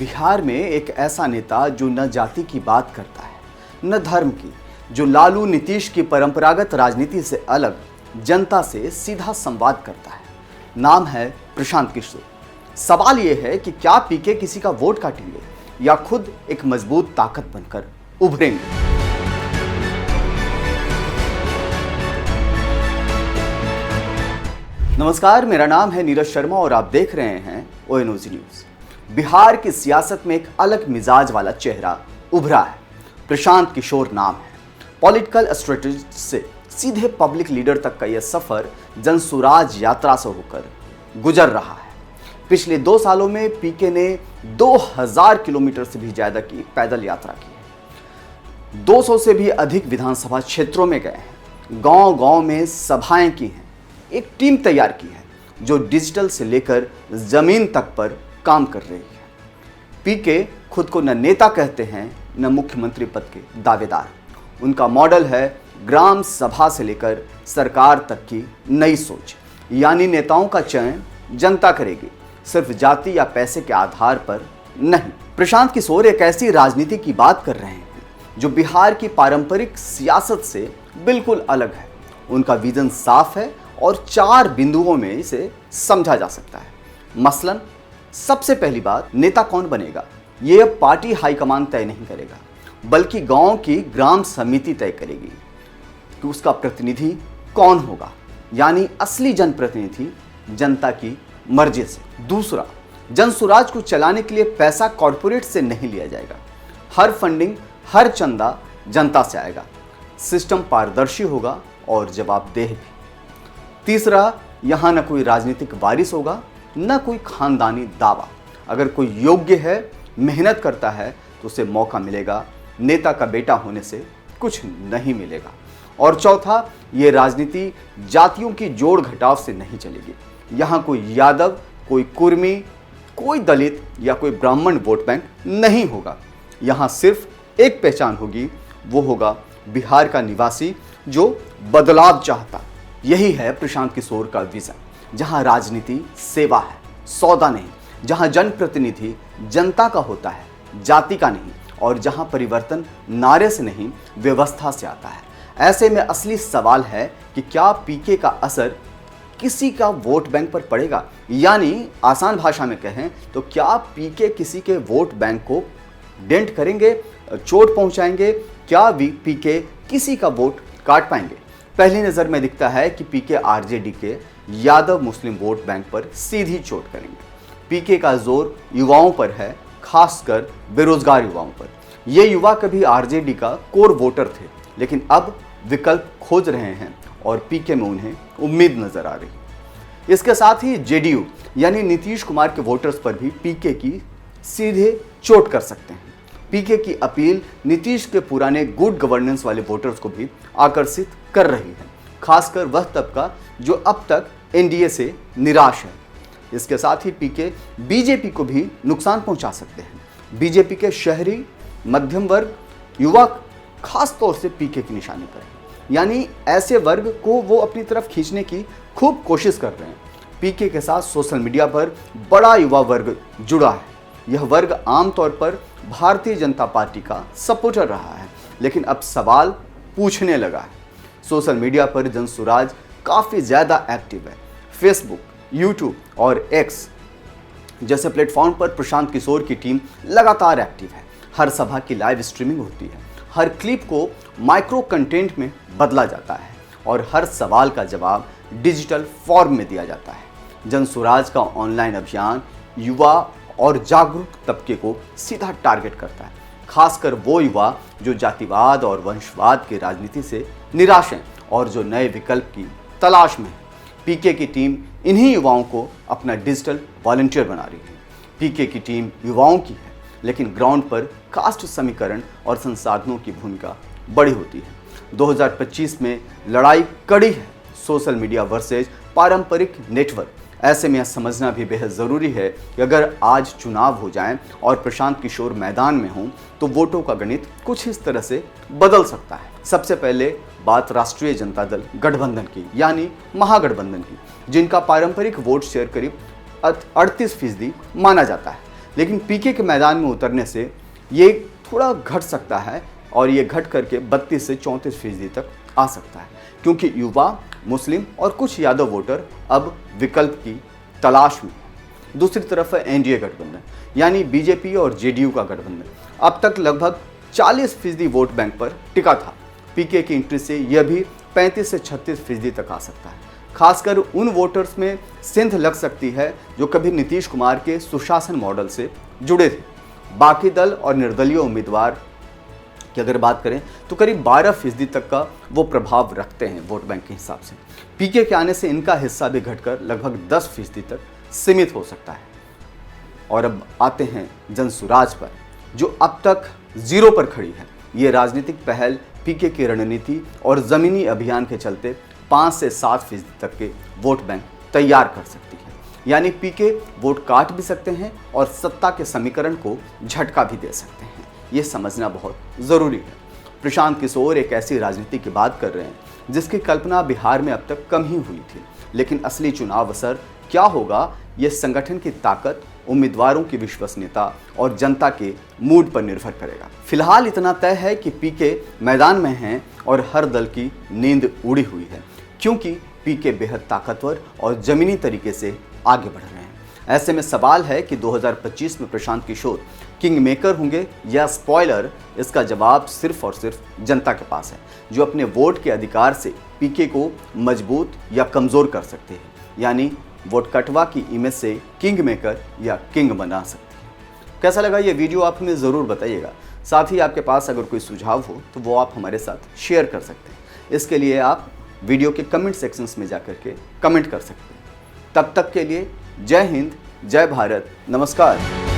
बिहार में एक ऐसा नेता जो न जाति की बात करता है न धर्म की, जो लालू नीतीश की परंपरागत राजनीति से अलग जनता से सीधा संवाद करता है। नाम है प्रशांत किशोर। सवाल यह है कि क्या पीके किसी का वोट काटेंगे या खुद एक मजबूत ताकत बनकर उभरेंगे। नमस्कार, मेरा नाम है नीरज शर्मा और आप देख रहे हैं ONOZ न्यूज। बिहार की सियासत में एक अलग मिजाज वाला चेहरा उभरा है। प्रशांत किशोर नाम है। पॉलिटिकल स्ट्रेटेजिस्ट से सीधे पब्लिक लीडर तक का यह सफर जनसुराज यात्रा से होकर गुजर रहा है। पिछले 2 सालों में पीके ने 2000 किलोमीटर से भी ज्यादा की पैदल यात्रा की है। 200 से भी अधिक विधानसभा क्षेत्रों में गए हैं। गांव-गांव में सभाएं की हैं। एक टीम तैयार की है जो डिजिटल से लेकर जमीन तक पर काम कर रही है। पीके खुद को न नेता कहते हैं न मुख्यमंत्री पद के दावेदार। उनका मॉडल है ग्राम सभा से लेकर सरकार तक की नई सोच, यानी नेताओं का चयन जनता करेगी, सिर्फ जाति या पैसे के आधार पर नहीं। प्रशांत किशोर एक ऐसी राजनीति की बात कर रहे हैं जो बिहार की पारंपरिक सियासत से बिल्कुल अलग है। उनका विजन साफ है और 4 बिंदुओं में इसे समझा जा सकता है। मसलन सबसे पहली बात, नेता कौन बनेगा ये अब पार्टी हाईकमान तय नहीं करेगा, बल्कि गांव की ग्राम समिति तय करेगी कि उसका प्रतिनिधि कौन होगा, यानी असली जनप्रतिनिधि जनता की मर्जी से। दूसरा, जनसुराज को चलाने के लिए पैसा कॉर्पोरेट से नहीं लिया जाएगा। हर फंडिंग, हर चंदा जनता से आएगा। सिस्टम पारदर्शी होगा और जवाबदेह भी। तीसरा, यहां न कोई राजनीतिक वारिस होगा न कोई खानदानी दावा। अगर कोई योग्य है, मेहनत करता है तो उसे मौका मिलेगा। नेता का बेटा होने से कुछ नहीं मिलेगा। और चौथा, ये राजनीति जातियों की जोड़ घटाव से नहीं चलेगी। यहाँ कोई यादव, कोई कुर्मी, कोई दलित या कोई ब्राह्मण वोट बैंक नहीं होगा। यहाँ सिर्फ एक पहचान होगी, वो होगा बिहार का निवासी जो बदलाव चाहता। यही है प्रशांत किशोर का विजन, जहां राजनीति सेवा है, सौदा नहीं, जहां जनप्रतिनिधि जनता का होता है, जाति का नहीं, और जहां परिवर्तन नारे से नहीं व्यवस्था से आता है। ऐसे में असली सवाल है कि क्या पीके का असर किसी का वोट बैंक पर पड़ेगा, यानी आसान भाषा में कहें तो क्या पीके किसी के वोट बैंक को डेंट करेंगे, चोट पहुंचाएंगे? क्या पीके किसी का वोट काट पाएंगे? पहली नजर में दिखता है कि पीके आरजेडी के यादव मुस्लिम वोट बैंक पर सीधी चोट करेंगे। पीके का जोर युवाओं पर है, खासकर बेरोजगार युवाओं पर। ये युवा कभी आरजेडी का कोर वोटर थे, लेकिन अब विकल्प खोज रहे हैं और पीके में उन्हें उम्मीद नजर आ रही। इसके साथ ही जेडीयू यानी नीतीश कुमार के वोटर्स पर भी पीके की सीधे चोट कर सकते हैं। पीके की अपील नीतीश के पुराने गुड गवर्नेंस वाले वोटर्स को भी आकर्षित कर रही है, खासकर वह तबका जो अब तक एनडीए से निराश है। इसके साथ ही पीके बीजेपी को भी नुकसान पहुंचा सकते हैं। बीजेपी के शहरी, मध्यम वर्ग, युवा खास तौर से पीके की निशाने पर है, यानी ऐसे वर्ग को वो अपनी तरफ खींचने की खूब कोशिश कर रहे हैं। पीके के साथ सोशल मीडिया पर बड़ा युवा वर्ग जुड़ा है। यह वर्ग आमतौर पर भारतीय जनता पार्टी का सपोर्टर रहा है, लेकिन अब सवाल पूछने लगा है। सोशल मीडिया पर जनसुराज काफ़ी ज़्यादा एक्टिव है। फेसबुक, यूट्यूब और एक्स जैसे प्लेटफॉर्म पर प्रशांत किशोर की टीम लगातार एक्टिव है। हर सभा की लाइव स्ट्रीमिंग होती है, हर क्लिप को माइक्रो कंटेंट में बदला जाता है और हर सवाल का जवाब डिजिटल फॉर्म में दिया जाता है। जनसुराज का ऑनलाइन अभियान युवा और जागरूक तबके को सीधा टारगेट करता है, खासकर वो युवा जो जातिवाद और वंशवाद की राजनीति से निराश हैं और जो नए विकल्प की तलाश में है। पीके की टीम इन्हीं युवाओं को अपना डिजिटल वॉलंटियर बना रही है। पीके की टीम युवाओं की है, लेकिन ग्राउंड पर कास्ट समीकरण और संसाधनों की भूमिका बड़ी होती है। 2025 में लड़ाई कड़ी है, सोशल मीडिया वर्सेज पारंपरिक नेटवर्क। ऐसे में यह समझना भी बेहद ज़रूरी है कि अगर आज चुनाव हो जाएं और प्रशांत किशोर मैदान में हों तो वोटों का गणित कुछ इस तरह से बदल सकता है। सबसे पहले बात राष्ट्रीय जनता दल गठबंधन की, यानी महागठबंधन की, जिनका पारंपरिक वोट शेयर करीब 38% माना जाता है। लेकिन पीके के मैदान में उतरने से ये थोड़ा घट सकता है और ये घट करके 32 से 34% तक आ सकता है, क्योंकि युवा, मुस्लिम और कुछ यादव वोटर अब विकल्प की तलाश में हैं। दूसरी तरफ है एनडीए गठबंधन, यानी बीजेपी और जेडीयू का गठबंधन। अब तक लगभग 40% वोट बैंक पर टिका था। पीके की एंट्री से यह भी 35 से 36% तक आ सकता है। खासकर उन वोटर्स में सेंध लग सकती है जो कभी नीतीश कुमार के सुशासन मॉडल से जुड़े थे। बाकी दल और निर्दलीय उम्मीदवार की अगर बात करें तो करीब 12% तक का वो प्रभाव रखते हैं वोट बैंक के हिसाब से। पीके के आने से इनका हिस्सा भी घटकर लगभग 10% तक सीमित हो सकता है। और अब आते हैं जनसुराज पर, जो अब तक 0 पर खड़ी है। ये राजनीतिक पहल पीके की रणनीति और ज़मीनी अभियान के चलते 5 से 7% तक के वोट बैंक तैयार कर सकती है। यानी पीके वोट काट भी सकते हैं और सत्ता के समीकरण को झटका भी दे सकते हैं। ये समझना बहुत ज़रूरी है। प्रशांत किशोर एक ऐसी राजनीति की बात कर रहे हैं जिसकी कल्पना बिहार में अब तक कम ही हुई थी, लेकिन असली चुनाव असर क्या होगा ये संगठन की ताकत, उम्मीदवारों की विश्वसनीयता और जनता के मूड पर निर्भर करेगा। फिलहाल इतना तय है कि पीके मैदान में हैं और हर दल की नींद उड़ी हुई है, क्योंकि पीके बेहद ताकतवर और जमीनी तरीके से आगे बढ़ रहे हैं। ऐसे में सवाल है कि 2025 में प्रशांत किशोर किंग मेकर होंगे या स्पॉइलर। इसका जवाब सिर्फ और सिर्फ जनता के पास है, जो अपने वोट के अधिकार से पीके को मजबूत या कमज़ोर कर सकते हैं। यानी वोट कटवा की इमेज से किंग मेकर या किंग बना सकते हैं। कैसा लगा ये वीडियो आप हमें ज़रूर बताइएगा। साथ ही आपके पास अगर कोई सुझाव हो तो वो आप हमारे साथ शेयर कर सकते हैं। इसके लिए आप वीडियो के कमेंट सेक्शंस में जाकर के कमेंट कर सकते हैं। तब तक के लिए जय हिंद, जय भारत, नमस्कार।